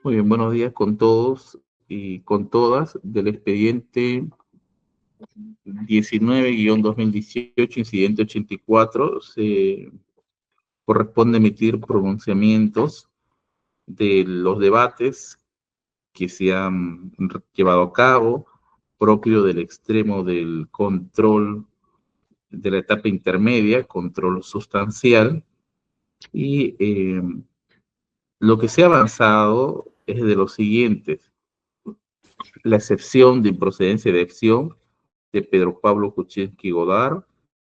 Muy bien, buenos días con todos y con todas del expediente 19-2018, incidente 84. Se corresponde emitir pronunciamientos de los debates que se han llevado a cabo, propio del extremo del control de la etapa intermedia, control sustancial, y lo que se ha avanzado es de los siguientes: la excepción de improcedencia de acción de Pedro Pablo Kuczynski Godard,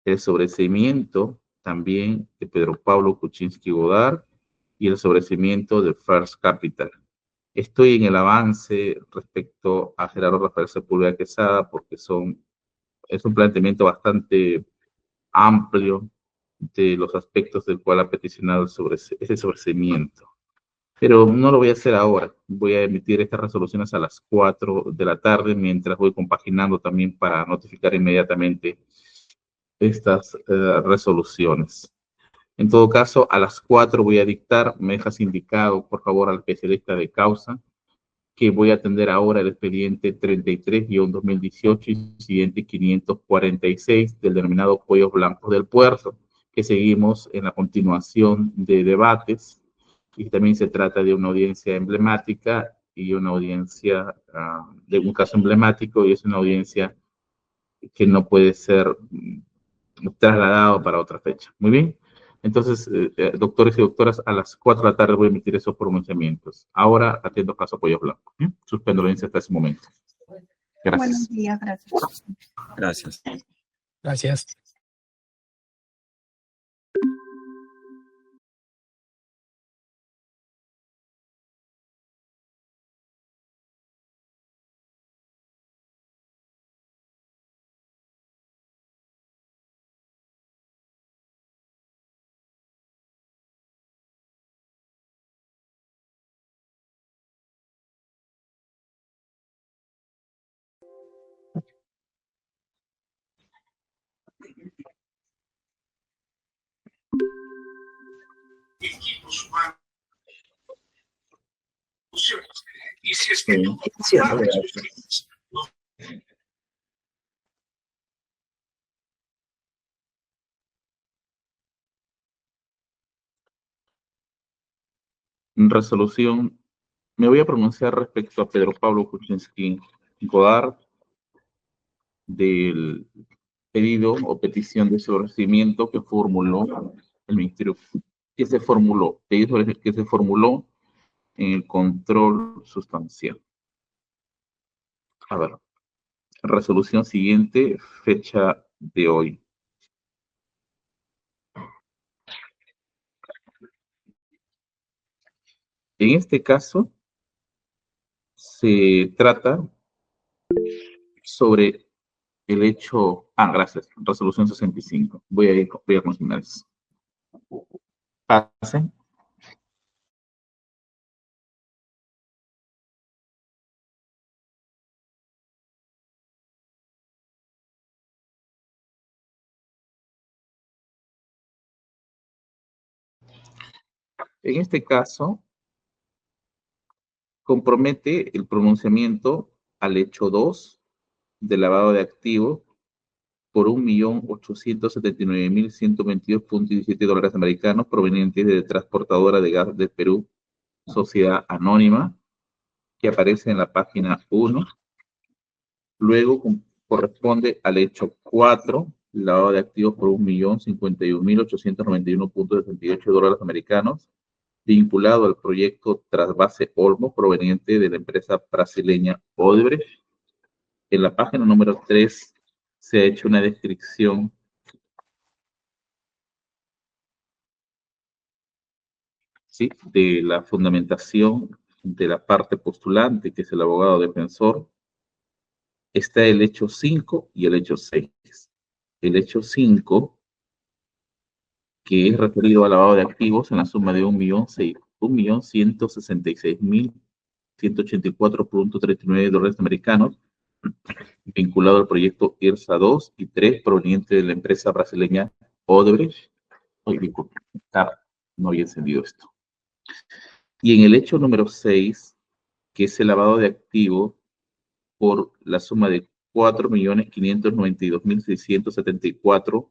el sobreseimiento también de Pedro Pablo Kuczynski Godard y el sobreseimiento de First Capital. Estoy en el avance respecto a Gerardo Rafael Sepúlveda Quesada porque es un planteamiento bastante amplio de los aspectos del cual ha peticionado ese sobreseimiento. Pero no lo voy a hacer ahora. Voy a emitir estas resoluciones a las 4 de la tarde, mientras voy compaginando también para notificar inmediatamente estas resoluciones. En todo caso, a las 4 voy a dictar. Me dejas indicado, por favor, al especialista de causa, que voy a atender ahora el expediente 33-2018, incidente 546 del denominado Cuellos Blancos del Puerto, que seguimos en la continuación de debates, y también se trata de una audiencia emblemática y una audiencia de un caso emblemático, y es una audiencia que no puede ser trasladado para otra fecha. Muy bien. Entonces, doctores y doctoras, a las 4 de la tarde voy a emitir esos pronunciamientos. Ahora atiendo caso Cuellos Blancos. Suspendo la audiencia hasta ese momento. Buenos Gracias. días, gracias. Gracias. Gracias. Y si es que no, Resolución. Me voy a pronunciar respecto a Pedro Pablo Kuczynski Godard, del pedido o petición de sobreseimiento que formuló el Ministerio, pedido que se formuló en el control sustancial. A ver, resolución siguiente, fecha de hoy. En este caso, se trata sobre el hecho. Gracias, resolución 65. Voy a continuar eso. Pasen. En este caso, compromete el pronunciamiento al hecho 2 de lavado de activos por $1.879.122.17 provenientes de transportadora de gas del Perú, Sociedad Anónima, que aparece en la página 1. Luego corresponde al hecho 4, lavado de activos por $1.051.891.68 vinculado al proyecto Trasvase Olmo, proveniente de la empresa brasileña Odebrecht. En la página número 3 se ha hecho una descripción de la fundamentación de la parte postulante, que es el abogado defensor. Está el hecho 5 y el hecho 6. El hecho 5, que es referido al lavado de activos en la suma de $1.166.184.39 vinculado al proyecto IRSA 2 y 3, proveniente de la empresa brasileña Odebrecht. Disculpe, no había encendido esto. Y en el hecho número 6 que es el lavado de activos por la suma de 4.592.674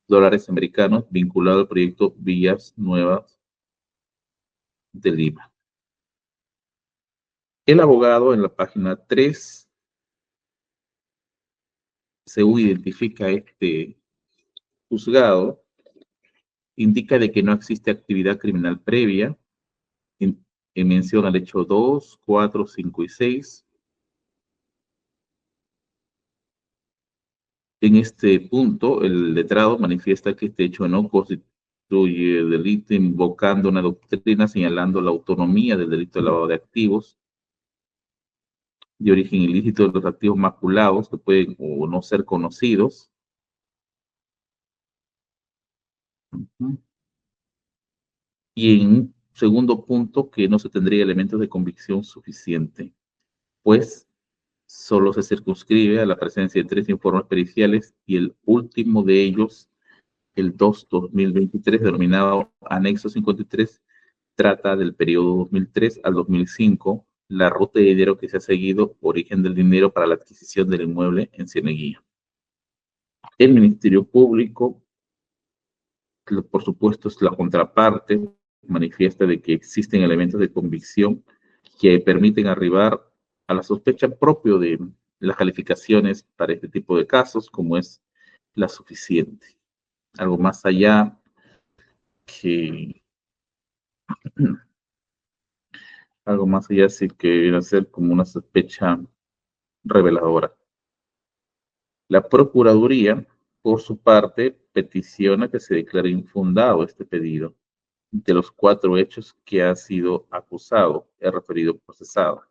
dólares americanos vinculado al proyecto Villas Nuevas de Lima. El abogado en la página 3, según identifica este juzgado, indica de que no existe actividad criminal previa en mención al hecho 2, 4, 5 y 6. En este punto, el letrado manifiesta que este hecho no constituye delito, invocando una doctrina señalando la autonomía del delito de lavado de activos de origen ilícito de los activos maculados que pueden o no ser conocidos. Y en segundo punto, que no se tendría elementos de convicción suficiente, pues solo se circunscribe a la presencia de 3 informes periciales y el último de ellos, el 2-2023, denominado Anexo 53, trata del periodo 2003 al 2005, la ruta de dinero que se ha seguido, origen del dinero para la adquisición del inmueble en Cieneguilla. El Ministerio Público, que por supuesto es la contraparte, manifiesta de que existen elementos de convicción que permiten arribar a la sospecha propio de las calificaciones para este tipo de casos, como es la suficiente. Algo más allá que algo más allá sí que viene a ser como una sospecha reveladora. La Procuraduría, por su parte, peticiona que se declare infundado este pedido de los 4 hechos que ha sido acusado, el referido procesado.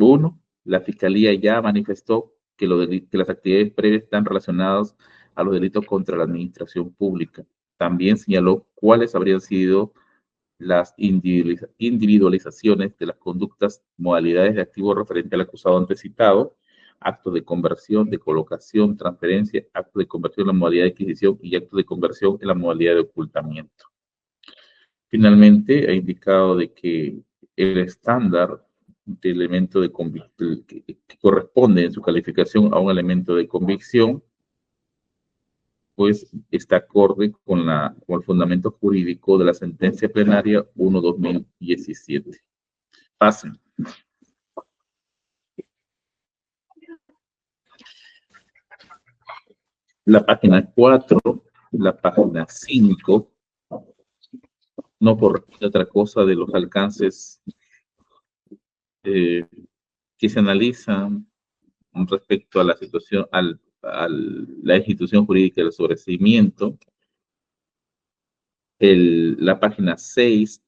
Uno, la Fiscalía ya manifestó que las actividades previas están relacionadas a los delitos contra la administración pública. También señaló cuáles habrían sido las individualizaciones de las conductas, modalidades de activo referente al acusado antes citado, actos de conversión, de colocación, transferencia, actos de conversión en la modalidad de adquisición y actos de conversión en la modalidad de ocultamiento. Finalmente, ha indicado de que el estándar de elemento de convicción que corresponde en su calificación a un elemento de convicción, pues está acorde con el fundamento jurídico de la sentencia plenaria 1/2017. Pasen. La página 4, la página 5, no por otra cosa de los alcances que se analizan respecto a la situación, la institución jurídica del sobreseimiento. La página 6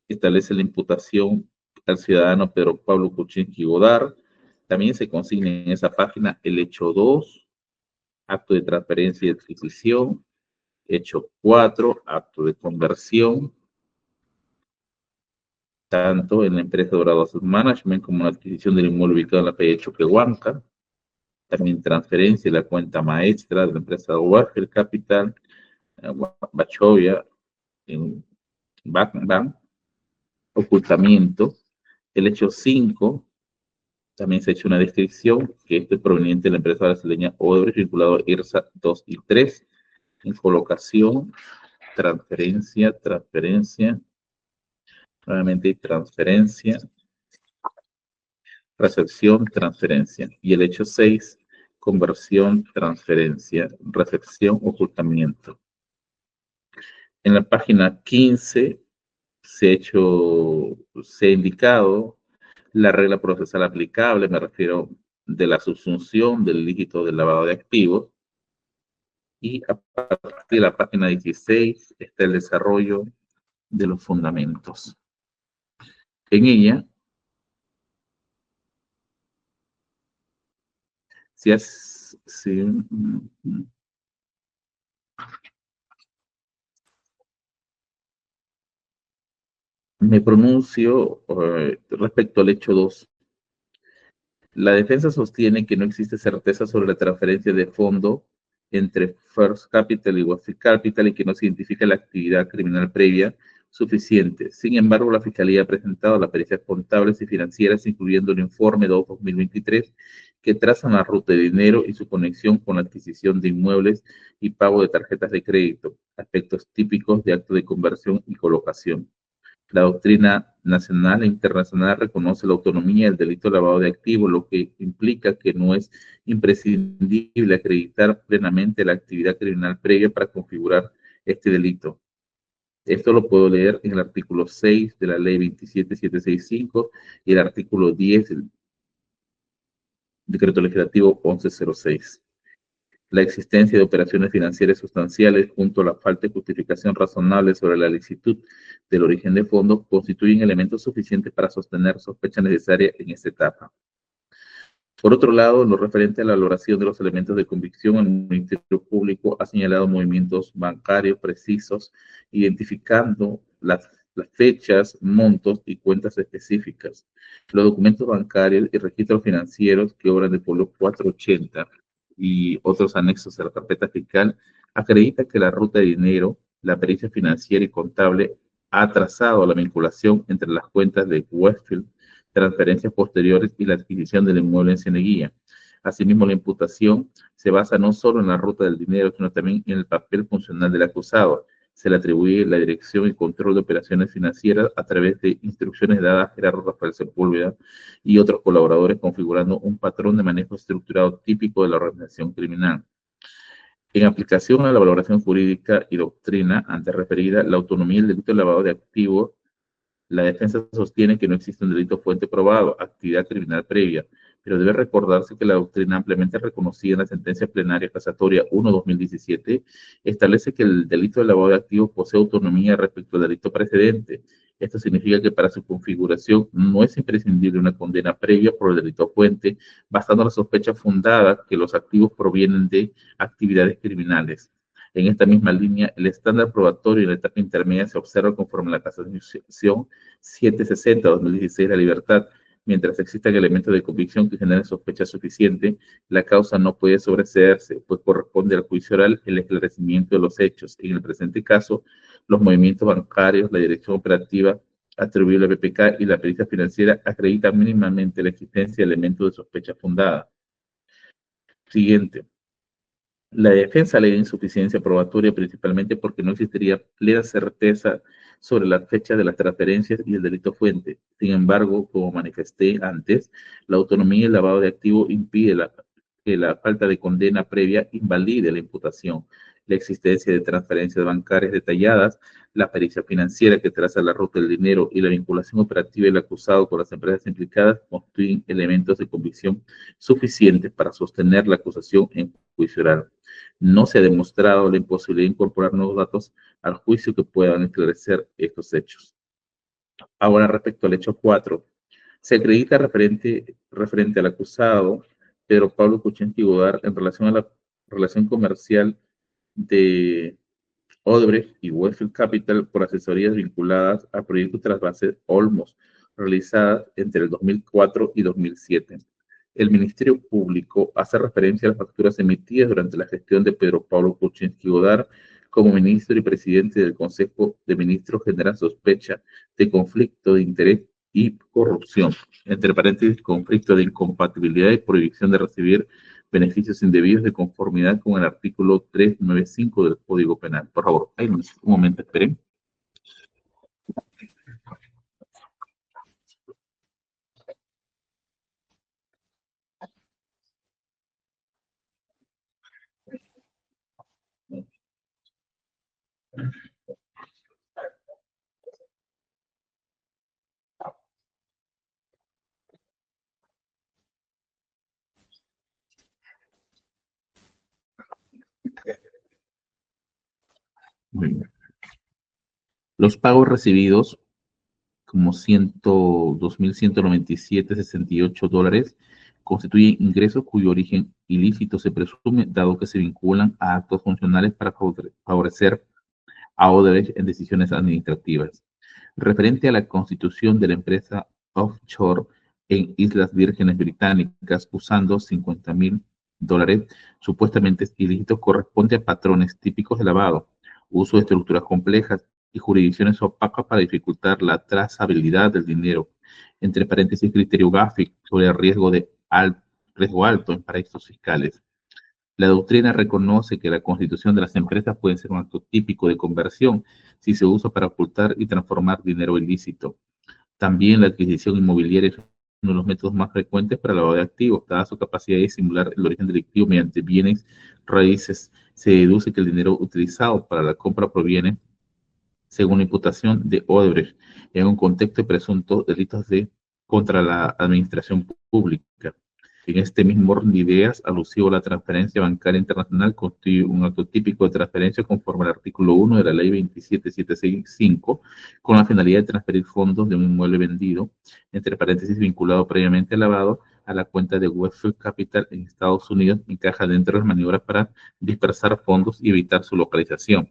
establece la imputación al ciudadano Pedro Pablo Kuczynski Godard. También se consigna en esa página el hecho 2, acto de transferencia y adquisición. Hecho 4, acto de conversión, tanto en la empresa Dorado Asset Management como en la adquisición del inmueble ubicado en la calle Choquehuanca. También transferencia de la cuenta maestra de la empresa Walker Capital, Bachovia, en Bank, ocultamiento. El hecho 5, también se ha hecho una descripción que este es proveniente de la empresa brasileña Odebrecht vinculado a IRSA 2 y 3, en colocación, transferencia, nuevamente transferencia, recepción, transferencia. Y el hecho 6, conversión, transferencia, recepción, ocultamiento. En la página 15 se ha indicado la regla procesal aplicable, me refiero de la subsunción del ilícito del lavado de activos. Y a partir de la página 16 está el desarrollo de los fundamentos. En ella me pronuncio respecto al hecho 2. La defensa sostiene que no existe certeza sobre la transferencia de fondo entre First Capital y Westfield Capital y que no se identifica la actividad criminal previa suficiente. Sin embargo, la Fiscalía ha presentado las pericias contables y financieras, incluyendo el informe 2-2023, que trazan la ruta de dinero y su conexión con la adquisición de inmuebles y pago de tarjetas de crédito, aspectos típicos de acto de conversión y colocación. La doctrina nacional e internacional reconoce la autonomía del delito de lavado de activos, lo que implica que no es imprescindible acreditar plenamente la actividad criminal previa para configurar este delito. Esto lo puedo leer en el artículo 6 de la ley 27765 y el artículo 10 del decreto legislativo 1106. La existencia de operaciones financieras sustanciales junto a la falta de justificación razonable sobre la licitud del origen de fondos constituyen elementos suficientes para sostener sospecha necesaria en esta etapa. Por otro lado, en lo referente a la valoración de los elementos de convicción, el Ministerio Público ha señalado movimientos bancarios precisos, identificando las fechas, montos y cuentas específicas. Los documentos bancarios y registros financieros que obran de pueblo 480 y otros anexos a la carpeta fiscal acreditan que la ruta de dinero, la pericia financiera y contable ha trazado la vinculación entre las cuentas de Westfield, transferencias posteriores y la adquisición del inmueble en Cieneguilla. Asimismo, la imputación se basa no solo en la ruta del dinero, sino también en el papel funcional del acusado. Se le atribuye la dirección y control de operaciones financieras a través de instrucciones dadas a Gerardo Rafael Sepúlveda y otros colaboradores, configurando un patrón de manejo estructurado típico de la organización criminal. En aplicación a la valoración jurídica y doctrina antes referida, la autonomía del delito de lavado de activos, la defensa sostiene que no existe un delito fuente probado, actividad criminal previa, pero debe recordarse que la doctrina ampliamente reconocida en la sentencia plenaria casatoria 1-2017 establece que el delito de lavado de activos posee autonomía respecto al delito precedente. Esto significa que para su configuración no es imprescindible una condena previa por el delito fuente, basando la sospecha fundada que los activos provienen de actividades criminales. En esta misma línea, el estándar probatorio en la etapa intermedia se observa conforme a la casación 760-2016 de la libertad. Mientras existan elementos de convicción que generen sospecha suficiente, la causa no puede sobreseerse, pues corresponde al juicio oral el esclarecimiento de los hechos. En el presente caso, los movimientos bancarios, la dirección operativa atribuible al PPK y la pericia financiera acreditan mínimamente la existencia de elementos de sospecha fundada. Siguiente. La defensa alega insuficiencia probatoria principalmente porque no existiría plena certeza sobre la fecha de las transferencias y el delito fuente. Sin embargo, como manifesté antes, la autonomía y el lavado de activos impide que la falta de condena previa invalide la imputación. La existencia de transferencias bancarias detalladas, la pericia financiera que traza la ruta del dinero y la vinculación operativa del acusado con las empresas implicadas constituyen elementos de convicción suficientes para sostener la acusación en juicio oral. No se ha demostrado la imposibilidad de incorporar nuevos datos al juicio que puedan esclarecer estos hechos. Ahora, respecto al hecho 4, se acredita referente al acusado Pedro Pablo Kuczynski Godard en relación a la relación comercial de Odebrecht y Westfield Capital por asesorías vinculadas al proyecto Trasvase Olmos, realizadas entre el 2004 y 2007. El Ministerio Público hace referencia a las facturas emitidas durante la gestión de Pedro Pablo Kuczynski Godard como ministro y presidente del Consejo de Ministros. Genera sospecha de conflicto de interés y corrupción, entre paréntesis, conflicto de incompatibilidad y prohibición de recibir beneficios indebidos de conformidad con el artículo 395 del Código Penal. Por favor, un momento, esperen. Los pagos recibidos como $2.197.68 constituyen ingresos cuyo origen ilícito se presume, dado que se vinculan a actos funcionales para favorecer a Odebrecht en decisiones administrativas. Referente a la constitución de la empresa offshore en Islas Vírgenes Británicas usando $50,000 supuestamente ilícitos corresponde a patrones típicos de lavado, uso de estructuras complejas y jurisdicciones opacas para dificultar la trazabilidad del dinero. Entre paréntesis, criterio GAFIC sobre el riesgo alto en paraísos fiscales. La doctrina reconoce que la constitución de las empresas puede ser un acto típico de conversión si se usa para ocultar y transformar dinero ilícito. También la adquisición inmobiliaria es uno de los métodos más frecuentes para el lavado de activos, dada su capacidad de simular el origen delictivo mediante bienes raíces. Se deduce que el dinero utilizado para la compra proviene, según la imputación de Odebrecht, en un contexto de presuntos delitos contra la administración pública. En este mismo orden de ideas, alusivo a la transferencia bancaria internacional, constituye un acto típico de transferencia conforme al artículo 1 de la Ley 27765, con la finalidad de transferir fondos de un inmueble vendido, entre paréntesis, vinculado previamente al lavado, a la cuenta de Westfield Capital en Estados Unidos, encaja dentro de las maniobras para dispersar fondos y evitar su localización.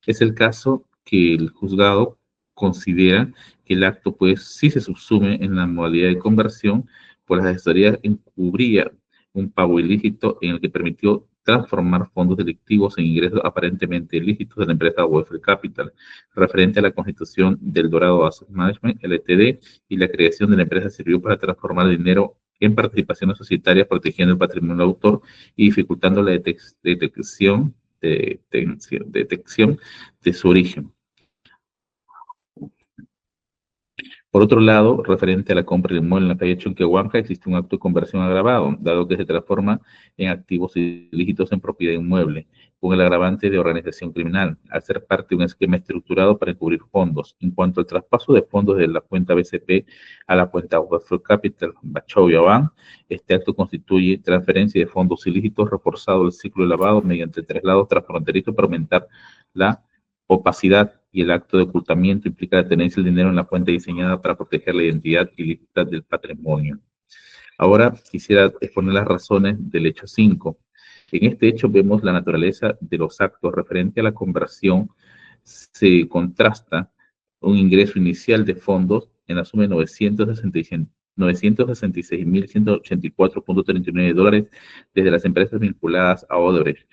Es el caso que el juzgado considera que el acto, pues, sí se subsume en la modalidad de conversión, pues la gestoría encubría un pago ilícito en el que permitió transformar fondos delictivos en ingresos aparentemente ilícitos de la empresa Westfield Capital, referente a la constitución del Dorado Asset Management, LTD, y la creación de la empresa sirvió para transformar el dinero en participaciones societarias, protegiendo el patrimonio del autor y dificultando la detección de su origen. Por otro lado, referente a la compra del inmueble en la calle Chunquehuanca, existe un acto de conversión agravado, dado que se transforma en activos ilícitos en propiedad inmueble, con el agravante de organización criminal, al ser parte de un esquema estructurado para encubrir fondos. En cuanto al traspaso de fondos de la cuenta BCP a la cuenta Westfield Capital, Bachau Yaván, este acto constituye transferencia de fondos ilícitos reforzado el ciclo de lavado mediante traslados transfronterizos para aumentar la opacidad, y el acto de ocultamiento implica la tenencia del dinero en la cuenta diseñada para proteger la identidad ilícita del patrimonio. Ahora quisiera exponer las razones del hecho 5. En este hecho vemos la naturaleza de los actos referente a la conversión. Se contrasta un ingreso inicial de fondos en la suma de $966,184.39 desde las empresas vinculadas a Odebrecht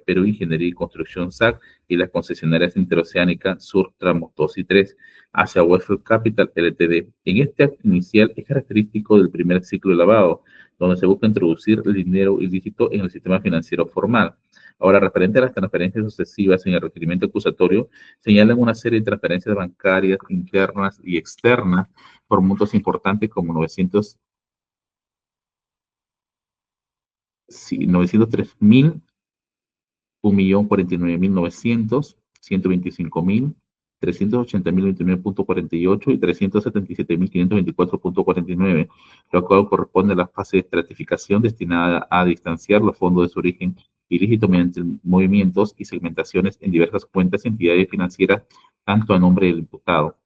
Perú Ingeniería y Construcción SAC y las concesionarias interoceánica Sur Tramos 2 y 3 hacia Westfield Capital LTD. En este acto inicial es característico del primer ciclo de lavado, donde se busca introducir el dinero ilícito en el sistema financiero formal. Ahora, referente a las transferencias sucesivas en el requerimiento acusatorio, señalan una serie de transferencias bancarias internas y externas por montos importantes como 903,000, 1.049.900, 125.000, 380.029.48 y 377.524.49, lo cual corresponde a la fase de estratificación destinada a distanciar los fondos de su origen ilícito mediante movimientos y segmentaciones en diversas cuentas y entidades financieras, tanto a nombre del imputado.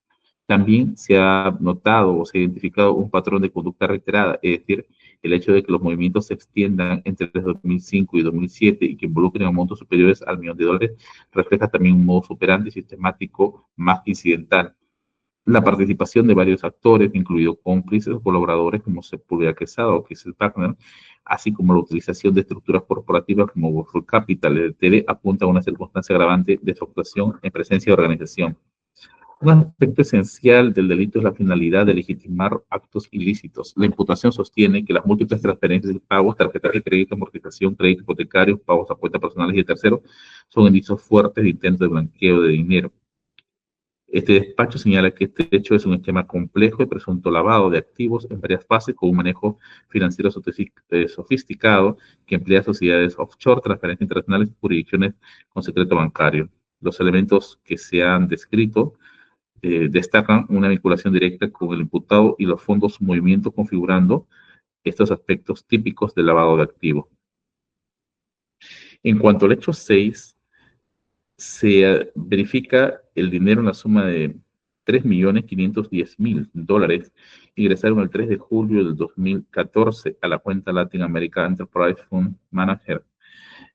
También se ha notado o se ha identificado un patrón de conducta reiterada, es decir, el hecho de que los movimientos se extiendan entre 2005 y 2007 y que involucren a montos superiores al $1.000.000 refleja también un modus operandi sistemático más incidental. La participación de varios actores, incluidos cómplices o colaboradores como Sepúlveda Quesada o Kissel Partner, así como la utilización de estructuras corporativas como Westfield Capital, LTD, apunta a una circunstancia agravante de su actuación en presencia de organización. Un aspecto esencial del delito es la finalidad de legitimar actos ilícitos. La imputación sostiene que las múltiples transferencias y pagos, tarjetas de crédito, amortización, crédito hipotecario, pagos a cuentas personales y de terceros, son indicios fuertes de intento de blanqueo de dinero. Este despacho señala que este hecho es un esquema complejo de presunto lavado de activos en varias fases con un manejo financiero sofisticado que emplea sociedades offshore, transferencias internacionales y jurisdicciones con secreto bancario. Los elementos que se han descrito destacan una vinculación directa con el imputado y los fondos movimiento, configurando estos aspectos típicos del lavado de activos. En cuanto al hecho 6, se verifica el dinero en la suma de $3.510.000 ingresaron el 3 de julio del 2014 a la cuenta Latin America Enterprise Fund Manager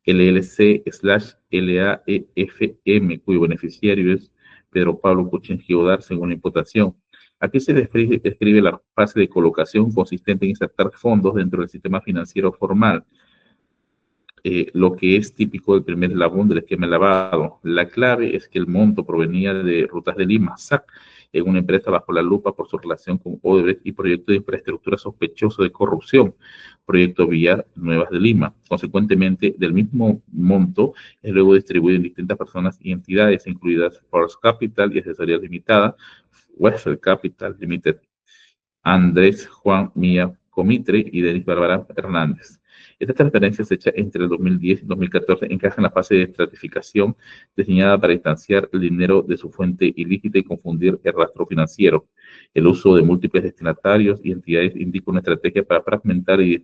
LLC/LAEFM, cuyo beneficiario es Pedro Pablo Kuchengiodar, según la imputación. Aquí se describe la fase de colocación consistente en insertar fondos dentro del sistema financiero formal, lo que es típico del primer eslabón del esquema de lavado. La clave es que el monto provenía de Rutas de Lima, SAC, en una empresa bajo la lupa por su relación con Odebrecht y proyecto de infraestructura sospechoso de corrupción, proyecto Vías Nuevas de Lima. Consecuentemente, del mismo monto es luego distribuido en distintas personas y entidades, incluidas Force Capital y Asesoría Limitada, Westfield Capital Limited, Andrés Juan Mía Comitre y Denis Bárbara Hernández. Estas transferencias hechas entre el 2010 y 2014 encajan en la fase de estratificación diseñada para distanciar el dinero de su fuente ilícita y confundir el rastro financiero. El uso de múltiples destinatarios y entidades indica una estrategia para fragmentar y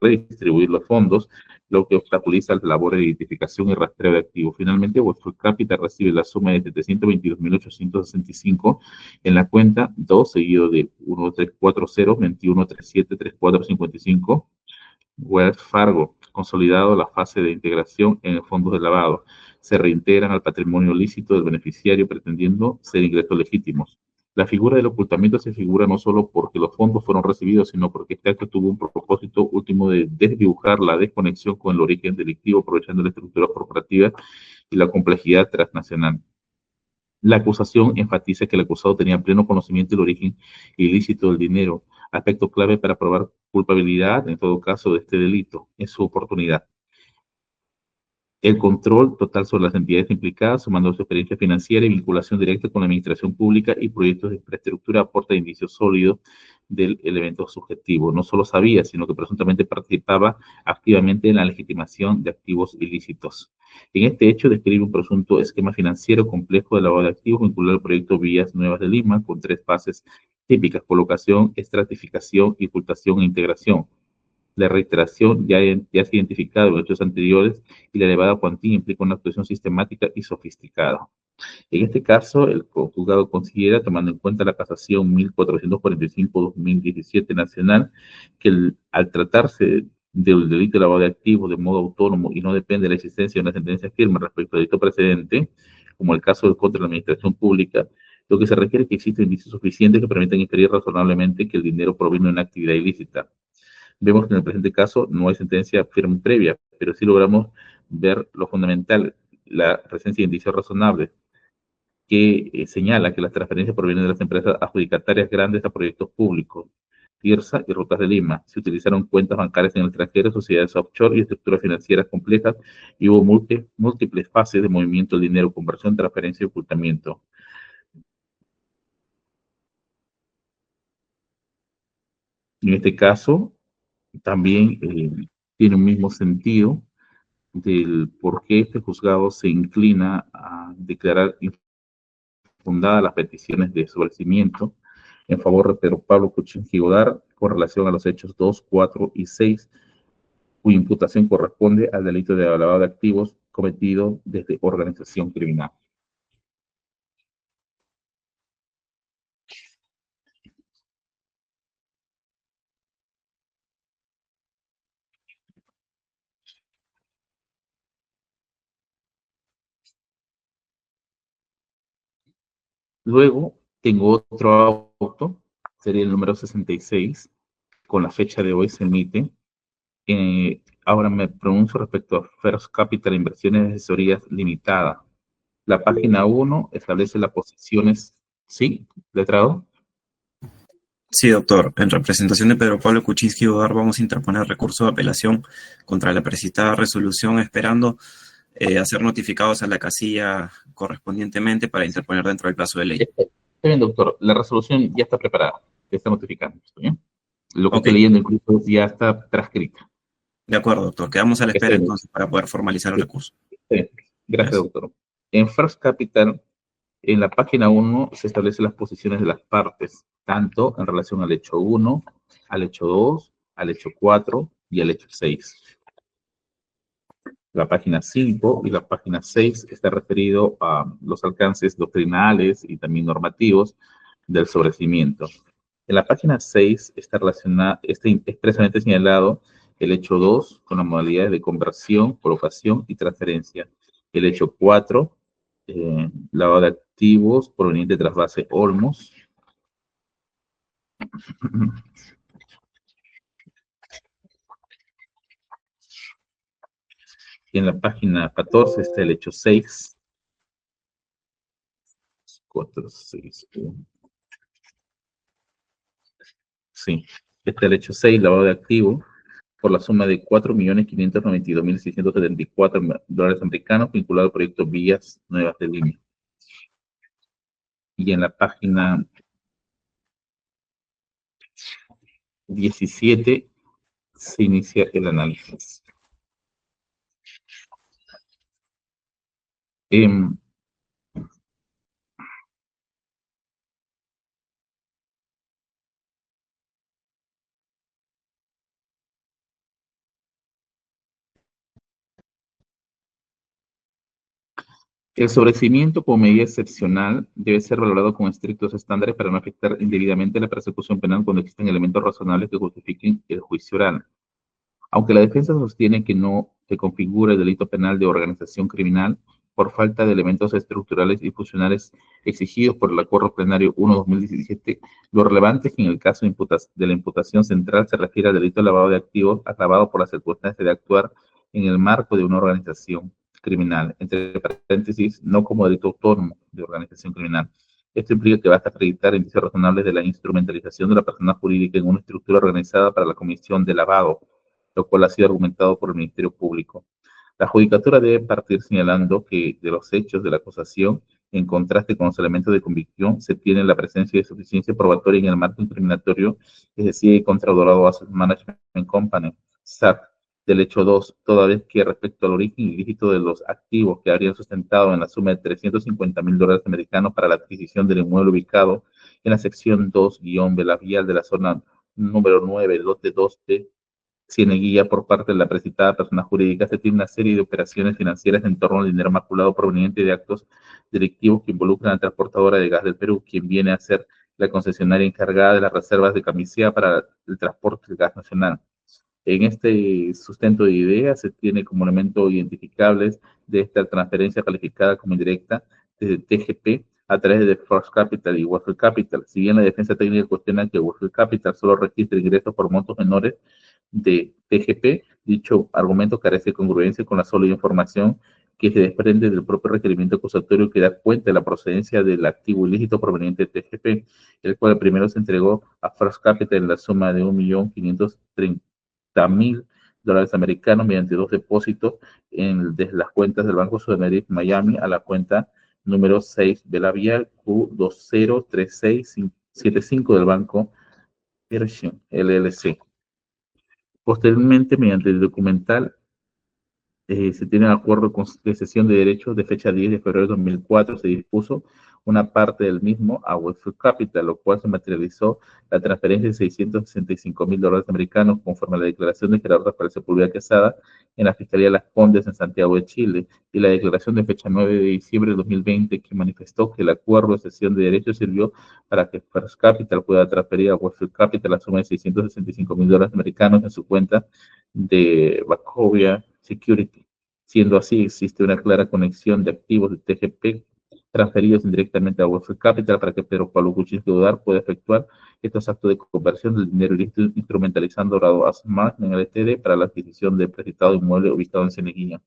redistribuir los fondos, lo que obstaculiza la labor de identificación y rastreo de activos. Finalmente, Westfield Capital recibe la suma de 722.865 en la cuenta 2, seguido de 1340-2137-3455, Wells Fargo, consolidado la fase de integración en el fondo de lavado. Se reintegran al patrimonio lícito del beneficiario pretendiendo ser ingresos legítimos. La figura del ocultamiento se figura no solo porque los fondos fueron recibidos, sino porque este acto tuvo un propósito último de desdibujar la desconexión con el origen delictivo, aprovechando la estructura corporativa y la complejidad transnacional. La acusación enfatiza que el acusado tenía pleno conocimiento del origen ilícito del dinero, aspecto clave para probar culpabilidad, en todo caso, de este delito, en su oportunidad. El control total sobre las entidades implicadas, sumando su experiencia financiera y vinculación directa con la administración pública y proyectos de infraestructura, aporta indicios sólidos del elemento subjetivo. No solo sabía, sino que presuntamente participaba activamente en la legitimación de activos ilícitos. En este hecho describe un presunto esquema financiero complejo de lavado de activos vinculado al proyecto Vías Nuevas de Lima, con tres fases típicas: colocación, estratificación y ocultación e integración. La reiteración ya se ha identificado en hechos anteriores y la elevada cuantía implica una actuación sistemática y sofisticada. En este caso, el juzgado considera, tomando en cuenta la casación 1445-2017 nacional, que al tratarse del delito de lavado de activos de modo autónomo y no depende de la existencia de una sentencia firme respecto al delito precedente, como el caso del contra la administración pública, lo que se requiere es que existen indicios suficientes que permitan inferir razonablemente que el dinero proviene de una actividad ilícita. Vemos que en el presente caso no hay sentencia firme previa, pero sí logramos ver lo fundamental, la presencia de indicios razonables que señala que las transferencias provienen de las empresas adjudicatarias grandes a proyectos públicos, TIRSA y Rutas de Lima. Se utilizaron cuentas bancarias en el extranjero, sociedades offshore y estructuras financieras complejas, y hubo múltiples fases de movimiento del dinero, conversión, transferencia y ocultamiento. En este caso, también tiene un mismo sentido del por qué este juzgado se inclina a declarar infundadas las peticiones de sobrecimiento en favor de Pedro Pablo Kuczynski Godard con relación a los hechos 2, 4 y 6, cuya imputación corresponde al delito de lavado de activos cometido desde organización criminal. Luego tengo otro auto, sería el número 66, con la fecha de hoy se emite. Ahora me pronuncio respecto a First Capital Inversiones de Asesorías Limitada. La página 1 establece las posiciones, ¿sí? ¿Letrado? Sí, doctor. En representación de Pedro Pablo Kuczynski Godard vamos a interponer recurso de apelación contra la precitada resolución, esperando a ser notificados a la casilla correspondientemente para interponer dentro del plazo de ley. Está bien, doctor. La resolución ya está preparada. Ya está notificando. ¿Está bien? Lo que Ok, estoy leyendo incluso ya está transcrita. de acuerdo, doctor. Quedamos a la Está espera bien. entonces para poder formalizar el recurso. Está bien. Gracias, Gracias. doctor. En First Capital, en la página 1 se establecen las posiciones de las partes, tanto en relación al hecho 1, al hecho 2, al hecho 4 y al hecho 6. La página 5 y la página 6 está referido a los alcances doctrinales y también normativos del sobrecimiento. En la página 6 está expresamente señalado el hecho 2 con las modalidades de conversión, colocación y transferencia. El hecho 4, lavado de activos proveniente de trasvase Olmos. Y en la página 14 está el hecho 6. 4, 6, 1. Sí, está el hecho 6, lavado de activos, por la suma de $4.592.674 americanos vinculado al proyecto Vías Nuevas de Lima. Y en la página 17 se inicia el análisis. El sobreseimiento como medida excepcional debe ser valorado con estrictos estándares para no afectar indebidamente la persecución penal cuando existen elementos razonables que justifiquen el juicio oral. Aunque la defensa sostiene que no se configura el delito penal de organización criminal por falta de elementos estructurales y funcionales exigidos por el Acuerdo Plenario 1/2017, lo relevante es que en el caso de la imputación central se refiere al delito de lavado de activos agravado por la circunstancia de actuar en el marco de una organización criminal, entre paréntesis, no como delito autónomo de organización criminal. Esto implica que basta acreditar indicios razonables de la instrumentalización de la persona jurídica en una estructura organizada para la comisión de lavado, lo cual ha sido argumentado por el Ministerio Público. La judicatura debe partir señalando que de los hechos de la acusación, en contraste con los elementos de convicción, se tiene la presencia de suficiencia probatoria en el marco incriminatorio que se sigue contra Dorado Asset Management Company, SAC, del hecho 2, toda vez que respecto al origen ilícito de los activos que habrían sustentado en la suma de $350.000 americanos para la adquisición del inmueble ubicado en la sección 2-Belavial de la zona número 9, lote 2D, Cieneguilla, por parte de la precitada persona jurídica, se tiene una serie de operaciones financieras en torno al dinero maculado proveniente de actos delictivos que involucran a la transportadora de gas del Perú, quien viene a ser la concesionaria encargada de las reservas de Camisea para el transporte del gas nacional. En este sustento de ideas se tiene como elementos identificables de esta transferencia calificada como indirecta desde TGP a través de First Capital y Westfield Capital. Si bien la defensa técnica cuestiona que Westfield Capital solo registre ingresos por montos menores de TGP, dicho argumento carece de congruencia con la sólida información que se desprende del propio requerimiento acusatorio que da cuenta de la procedencia del activo ilícito proveniente de TGP, el cual primero se entregó a First Capital en la suma de $1.530.000 americanos mediante 2 depósitos desde las cuentas del Banco Sudamérica Miami a la cuenta número 6 Belavial Q203675 del Banco Hirsching LLC. Posteriormente, mediante el documental, se tiene un acuerdo de cesión de derechos de fecha 10 de febrero de 2004, se dispuso una parte del mismo a Westfield Capital, lo cual se materializó la transferencia de $665.000 americanos conforme a la declaración de Gerardo Rafael Sepúlveda Quesada en la Fiscalía de Las Condes en Santiago de Chile, y la declaración de fecha 9 de diciembre de 2020 que manifestó que el acuerdo de cesión de derechos sirvió para que First Capital pueda transferir a Westfield Capital la suma de $665.000 americanos en su cuenta de Wachovia Security. Siendo así, existe una clara conexión de activos de TGP transferidos indirectamente a Westfield Capital para que Pedro Pablo Kuczynski Udar pueda efectuar estos actos de conversión del dinero ilícito instrumentalizando Dorado Asset Management LTD para la adquisición del precitado inmueble ubicado en Cieneguilla.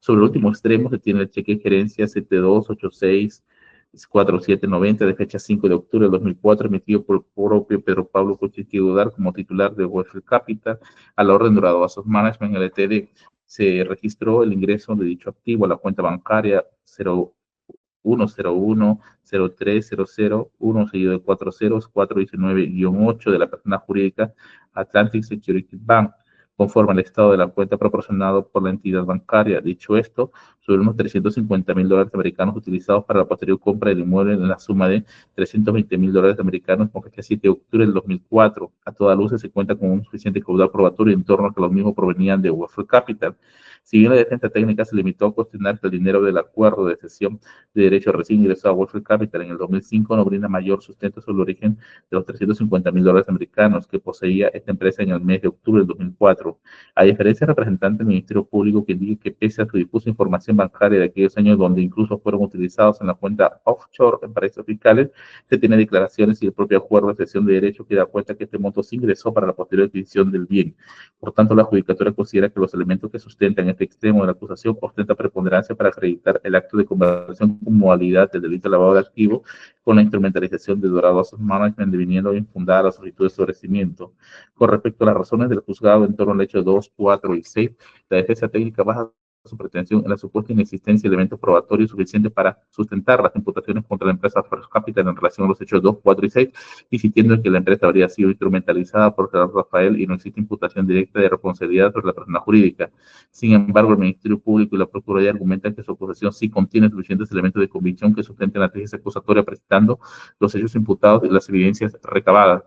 Sobre el último extremo se tiene el cheque de gerencia 72864790 de fecha 5 de octubre del 2004 emitido por el propio Pedro Pablo Kuczynski Udar como titular de Westfield Capital a la orden Dorado Asset Management LTD. Se registró el ingreso de dicho activo a la cuenta bancaria 01010300 seguido de 4 ceros 419-8 de la persona jurídica Atlantic Security Bank, conforme al estado de la cuenta proporcionado por la entidad bancaria. Dicho esto, sobre unos $350.000 americanos utilizados para la posterior compra del inmueble en la suma de $320.000 americanos con fecha 7 de octubre del 2004. A toda luz se cuenta con un suficiente caudal probatorio en torno a que los mismos provenían de Westfield Capital. Si bien la defensa técnica se limitó a cuestionar que el dinero del acuerdo de cesión de derechos recién ingresado a Wall Street Capital en el 2005 no brinda mayor sustento sobre el origen de los $350.000 americanos que poseía esta empresa en el mes de octubre del 2004. A diferencia del representante del Ministerio Público que indica que pese a su difusa información bancaria de aquellos años donde incluso fueron utilizados en la cuenta offshore en paraísos fiscales, se tiene declaraciones y el propio acuerdo de cesión de derechos que da cuenta que este monto se ingresó para la posterior adquisición del bien. Por tanto, la judicatura considera que los elementos que sustentan este extremo de la acusación ostentan preponderancia para acreditar el acto de conversión como modalidad del delito de lavado de activos con la instrumentalización de Dorado Asset Management deviniendo infundada la solicitud de sobrecimiento. Con respecto a las razones del juzgado en torno al hecho 2, 4 y 6, la defensa técnica baja su pretensión en la supuesta inexistencia de elementos probatorios suficientes para sustentar las imputaciones contra la empresa First Capital en relación a los hechos 2, 4 y 6, insistiendo en que la empresa habría sido instrumentalizada por Gerardo Rafael y no existe imputación directa de responsabilidad sobre la persona jurídica. Sin embargo, el Ministerio Público y la Procuraduría argumentan que su acusación sí contiene suficientes elementos de convicción que sustenten la tesis acusatoria presentando los hechos imputados y las evidencias recabadas,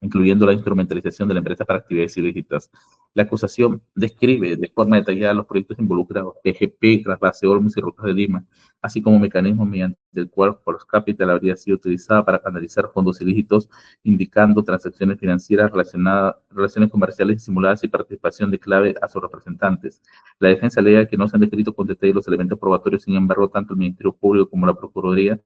incluyendo la instrumentalización de la empresa para actividades ilícitas. La acusación describe de forma detallada los proyectos involucrados, EGP, Trasvase Olmos y Rutas de Lima, así como mecanismos mediante el cual First Capital habría sido utilizada para canalizar fondos ilícitos, indicando transacciones financieras relacionadas, relaciones comerciales simuladas y participación de clave a sus representantes. La defensa alega que no se han descrito con detalle los elementos probatorios, sin embargo, tanto el Ministerio Público como la Procuraduría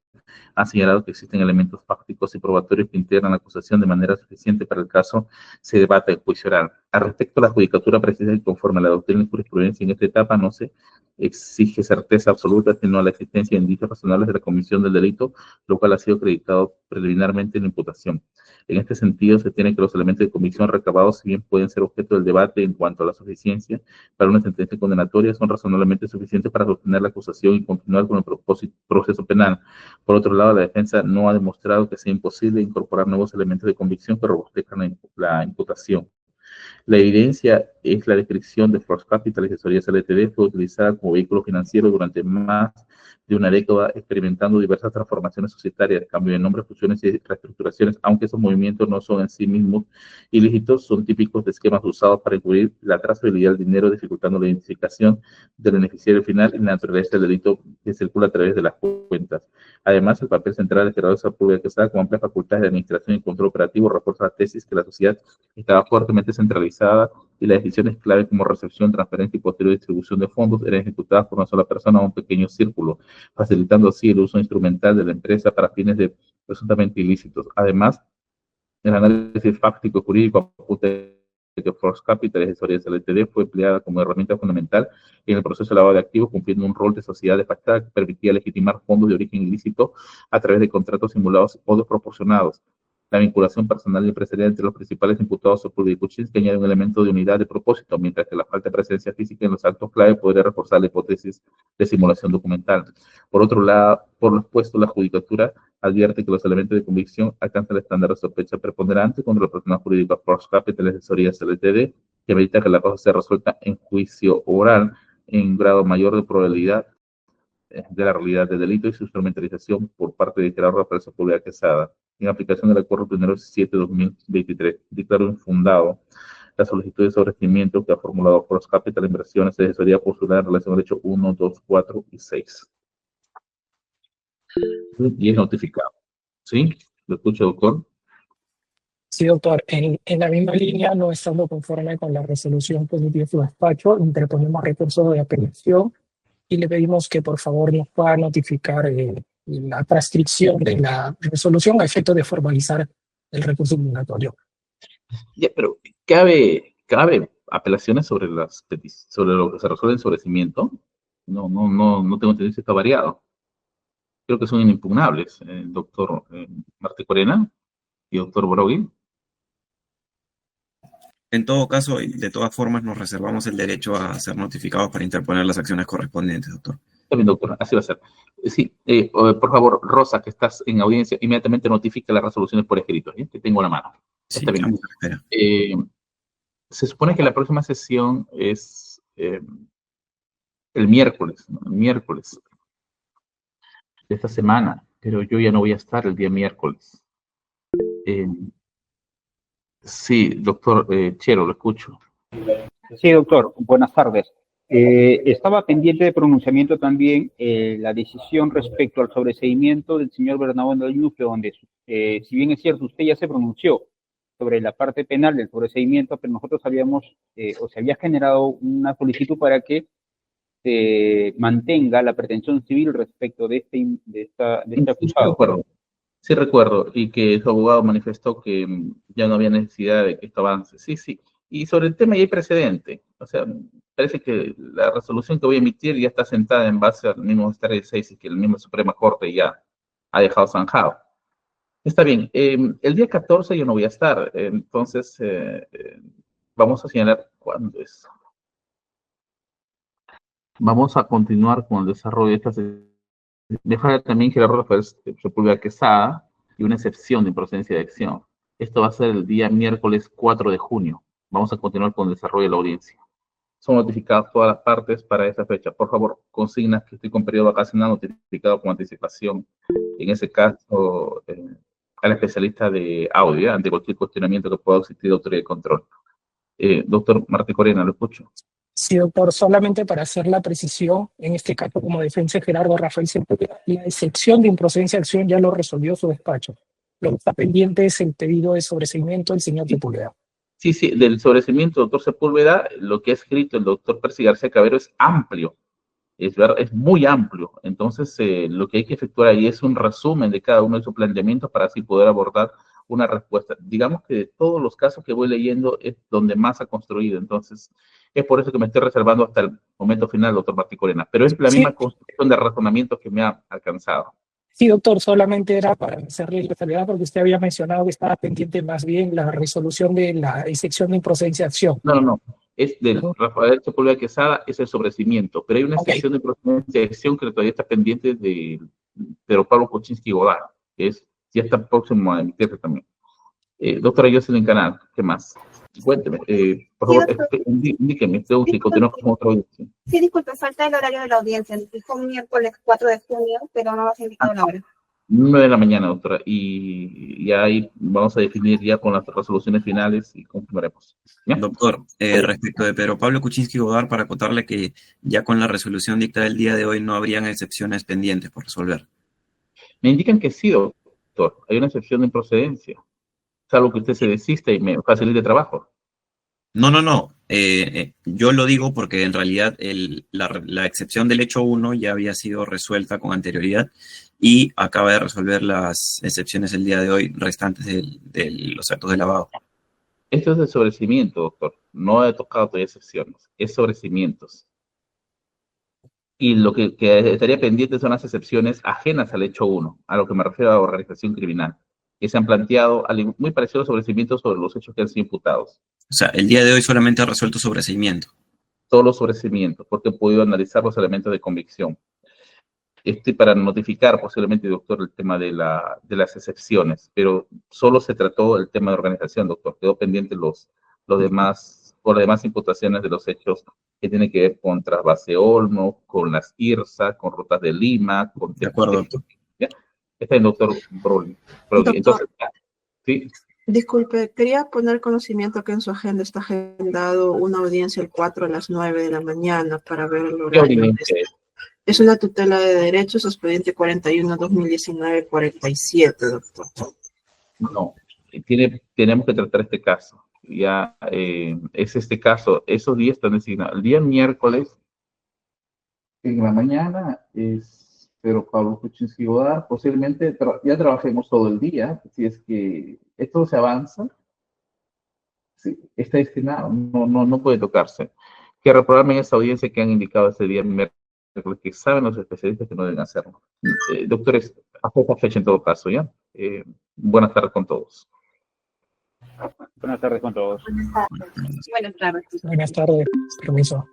han señalado que existen elementos fácticos y probatorios que integran la acusación de manera suficiente para el caso se debate en juicio oral. Al respecto, la judicatura precisa que conforme a la doctrina y jurisprudencia en esta etapa no se exige certeza absoluta, sino la existencia de indicios razonables de la comisión del delito, lo cual ha sido acreditado preliminarmente en la imputación. En este sentido, se tiene que los elementos de convicción recabados, si bien pueden ser objeto del debate en cuanto a la suficiencia para una sentencia condenatoria, son razonablemente suficientes para sostener la acusación y continuar con el proceso penal. Por otro lado, la defensa no ha demostrado que sea imposible incorporar nuevos elementos de convicción que robustezcan la imputación. La evidencia es la descripción de First Capital y Asesorías Ltd. Fue utilizada como vehículo financiero durante más de una década, experimentando diversas transformaciones societarias, cambio de nombres, fusiones y reestructuraciones, aunque esos movimientos no son en sí mismos ilícitos, son típicos de esquemas usados para encubrir la trazabilidad del dinero, dificultando la identificación del beneficiario final y la naturaleza del delito que circula a través de las cuentas. Además, el papel central de Gerardo Sepúlveda Quesada con amplias facultades de administración y control operativo refuerza la tesis que la sociedad estaba fuertemente centralizada y las decisiones clave como recepción, transferencia y posterior distribución de fondos eran ejecutadas por una sola persona o un pequeño círculo, facilitando así el uso instrumental de la empresa para fines de presuntamente ilícitos. Además, el análisis fáctico jurídico apunta que First Capital y Asesorías Ltd. Fue empleada como herramienta fundamental en el proceso de lavado de activos, cumpliendo un rol de sociedad de factura que permitía legitimar fondos de origen ilícito a través de contratos simulados o desproporcionados. La vinculación personal y empresarial entre los principales imputados Sepúlveda y Kuczynski añade un elemento de unidad de propósito, mientras que la falta de presencia física en los actos clave podría reforzar la hipótesis de simulación documental. Por otro lado, por lo expuesto, la judicatura advierte que los elementos de convicción alcanzan el estándar de sospecha preponderante contra la persona jurídica First Capital y Asesorías Ltd., que evita que la causa sea resuelta en juicio oral en grado mayor de probabilidad de la realidad del delito y su instrumentalización por parte de Gerardo Rafael Sepúlveda Quesada. En aplicación del acuerdo 1/7/2023, declaró infundado la solicitud de sobreseimiento que ha formulado First Capital Inversiones de asesoría postular en relación al hecho 1, 2, 4 y 6. Y es notificado. ¿Sí? ¿Lo escucha, doctor? Sí, doctor. En la misma línea, no estando conforme con la resolución que emitió su despacho, interponemos recurso de apelación y le pedimos que por favor nos pueda notificar la transcripción de la resolución a efecto de formalizar el recurso obligatorio. Ya, pero ¿cabe apelaciones sobre sobre lo que se resuelve en sobrecimiento? No tengo entendido si está variado. Creo que son inimpugnables, doctor Martí Corena y doctor Brogui. En todo caso, y de todas formas, nos reservamos el derecho a ser notificados para interponer las acciones correspondientes, doctor. Está bien, doctor, así va a ser. Sí, por favor, Rosa, que estás en audiencia, inmediatamente notifica las resoluciones por escrito, ¿eh? Que tengo en la mano. Sí, Está bien. espera. Se supone que la próxima sesión es el miércoles, ¿no? El miércoles de esta semana, pero yo ya no voy a estar el día miércoles. Sí, doctor Chero, lo escucho. Sí, doctor, buenas tardes. Estaba pendiente de pronunciamiento también la decisión respecto al sobreseimiento del señor Bernabé del Ñufle, donde, si bien es cierto, usted ya se pronunció sobre la parte penal del sobreseimiento, pero nosotros habíamos, o se había generado una solicitud para que se mantenga la pretensión civil respecto de este acusado. Recuerdo. Sí recuerdo, y que su abogado manifestó que ya no había necesidad de que esto avance. Sí, sí. Y sobre el tema ya hay precedente. O sea, parece que la resolución que voy a emitir ya está sentada en base al mismo estar 6 y que el mismo Suprema Corte ya ha dejado zanjado. Está bien. El día 14 yo no voy a estar, entonces vamos a señalar cuándo es. Vamos a continuar con el desarrollo de estas. Dejar también Gerardo Rafael Sepúlveda Quesada y una excepción de improcedencia de acción. Esto va a ser el día miércoles 4 de junio. Vamos a continuar con el desarrollo de la audiencia. Son notificadas todas las partes para esa fecha. Por favor, consigna que estoy con periodo vacacional notificado con anticipación. En ese caso, al especialista de audio, ante cualquier cuestionamiento que pueda existir de autoridad de control. Doctor Martí Corena, lo escucho. Sí, doctor, solamente para hacer la precisión, en este caso como defensa Gerardo Rafael Sepúlveda, la excepción de improcedencia de acción ya lo resolvió su despacho. Lo que está pendiente es el pedido de sobreseimiento del señor Sepúlveda. Sí, sí, del sobreseimiento, doctor Sepúlveda, lo que ha escrito el doctor Percy García Cabero es amplio, es muy amplio. Entonces, lo que hay que efectuar ahí es un resumen de cada uno de sus planteamientos para así poder abordar una respuesta. Digamos que de todos los casos que voy leyendo es donde más ha construido. Entonces, es por eso que me estoy reservando hasta el momento final, doctor Martí Corena. Pero es la misma construcción de razonamiento que me ha alcanzado. Sí, doctor, solamente era para hacerle la salvedad porque usted había mencionado que estaba pendiente más bien la resolución de la excepción de improcedencia de acción. No. Es del Rafael Sepúlveda Quesada, es el sobreseimiento. Pero hay una excepción de improcedencia de acción que todavía está pendiente de Pedro Pablo Kuczynski Godard, que ya está próximo a emitirse también. Doctora Jocelyn Canal, ¿qué más? Cuénteme, por favor, indíqueme, si continuamos con otra audiencia. Sí, disculpe, falta el horario de la audiencia. Dijo miércoles 4 de junio, pero no nos ha indicado la hora. 9 de la mañana, doctora, y ahí vamos a definir ya con las resoluciones finales y confirmaremos. ¿Ya? Doctor, respecto de Pedro Pablo Kuczynski Godard, para acotarle que ya con la resolución dictada el día de hoy no habrían excepciones pendientes por resolver. Me indican que sí, doctor, hay una excepción de improcedencia, salvo que usted se desista y me facilite trabajo. No. Yo lo digo porque en realidad la excepción del hecho 1 ya había sido resuelta con anterioridad y acaba de resolver las excepciones el día de hoy restantes de los actos de lavado. Esto es de sobreseimiento, doctor. No he tocado todavía excepciones, es sobreseimientos. Y lo que estaría pendiente son las excepciones ajenas al hecho 1, a lo que me refiero a organización criminal, que se han planteado muy parecido a los sobreseimientos sobre los hechos que han sido imputados. O sea, el día de hoy solamente ha resuelto sobreseimiento. Todos los sobreseimientos, porque he podido analizar los elementos de convicción. Para notificar posiblemente, doctor, el tema de las excepciones, pero solo se trató el tema de organización, doctor. Quedó pendiente las demás imputaciones de los hechos que tienen que ver con Trasvase Olmo, con las IRSA, con Rutas de Lima, con... De acuerdo, doctor. ¿Ya? Está bien, doctor Broli. Entonces, ¿sí? Disculpe, quería poner conocimiento que en su agenda está agendado una audiencia el 4 a las 9 de la mañana para ver el horario. Es una tutela de derechos, expediente 41-2019-47, doctor. No, tenemos que tratar este caso. Ya es este caso, esos días están designados. El día miércoles, en la mañana, es Pedro Pablo Kuczynski Godard. Posiblemente ya trabajemos todo el día, si es que esto se avanza. Sí, está destinado, no puede tocarse. Que reprogramen esa audiencia que han indicado ese día miércoles, que saben los especialistas que no deben hacerlo. Doctores, hasta esta fecha en todo caso, ¿ya? Buenas tardes con todos. Buenas tardes con todos. Buenas tardes. Buenas tardes, permiso.